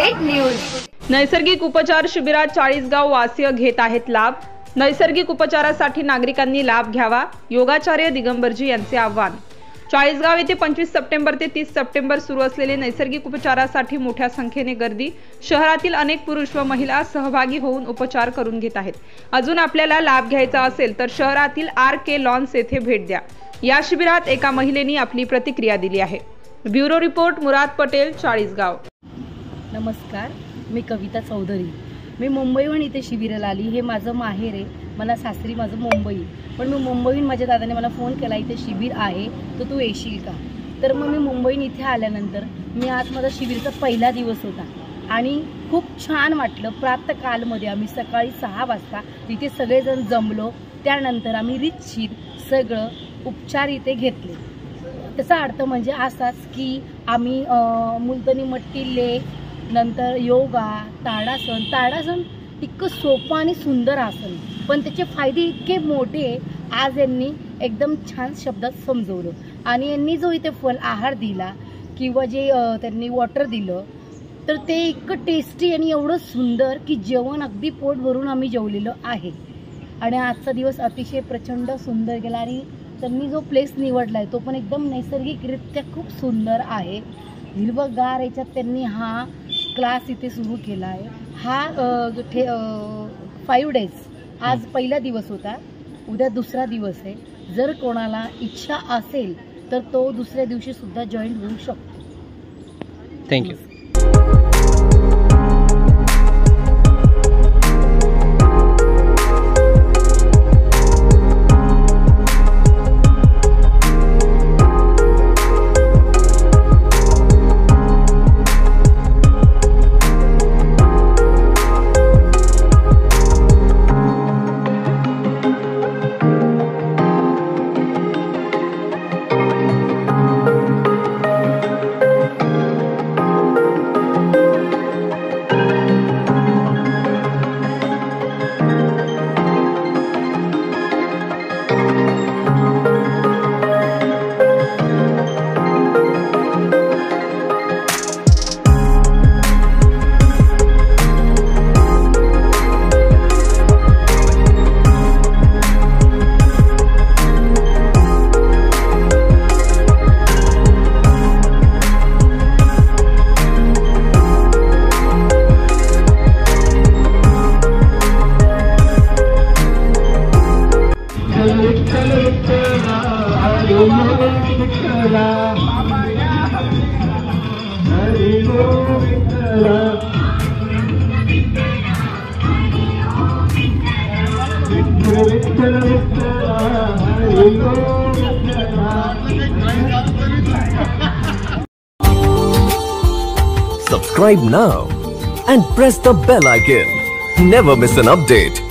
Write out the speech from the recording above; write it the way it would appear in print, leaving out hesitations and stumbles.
Net news. नैसर्गिक उपचार शिबिरात 40 गाव वासीय घेत आहेत लाभ। नैसर्गिक उपचारासाठी नागरिकांनी लाभ घ्यावा, योगाचार्य दिगंबरजी यांचे आवाहन। 40 गाव येथे 25 सप्टेंबर ते 30 सप्टेंबर सुरू असलेले नैसर्गिक उपचारासाठी मोठ्या संख्येने गर्दी। शहरातील अनेक पुरुष व महिला सहभागी होऊन उपचार करून घेत आहेत। अजून आपल्याला लाभ घ्यायचा असेल तर शहरातील RK लॉन्स येथे भेट द्या। या शिबिरात एका महिलेने आपली प्रतिक्रिया दिली आहे। ब्युरो रिपोर्ट मुराद पटेल, 40 गाव। नमस्कार, मी कविता चौधरी। मी मुंबईहून इथे शिबिराला आली। हे माझं माहेर आहे, मला सासरी माझं मुंबई, पण मी मुंबईहून माझ्या दादाने मला फोन केला इथे शिबिर आहे तर तू येशील का। तर मग मी मुंबईहून इथे आल्यानंतर मी आज माझा शिबिरचा पहिला दिवस होता आणि खूप छान वाटलं। प्रातःकालमध्ये आम्ही सकाळी 6 वाजता इथे सगळेजण जमलो। त्यानंतर आम्ही रीतशीर सगळं उपचार इथे घेतले। त्याचा अर्थ म्हणजे असाच की आम्ही मुलतानी मट्टी लेख, नंतर योगा, ताडासन इतकं सोपं आणि सुंदर आसन, पण त्याचे फायदे इतके मोठे आज यांनी एकदम छान शब्दात समजवलं। आणि यांनी जो इथे फल आहार दिला किंवा जे त्यांनी वॉटर दिलं तर ते इतकं टेस्टी आणि एवढं सुंदर की जेवण अगदी पोट भरून आम्ही जेवलेलं आहे। आणि आजचा दिवस अतिशय प्रचंड सुंदर गेला आणि त्यांनी जो प्लेस निवडला आहे तो पण एकदम नैसर्गिकरित्या खूप सुंदर आहे। हिरवगार याच्यात त्यांनी हा क्लास इथे सुरू केला आहे। हा 5 डेज, आज पहिला दिवस होता, उद्या दुसरा दिवस आहे। जर कोणाला इच्छा असेल तर तो दुसऱ्या दिवशी सुद्धा जॉईन होऊ शकतो। Thank you. Subscribe now and press the bell icon. Never miss an update.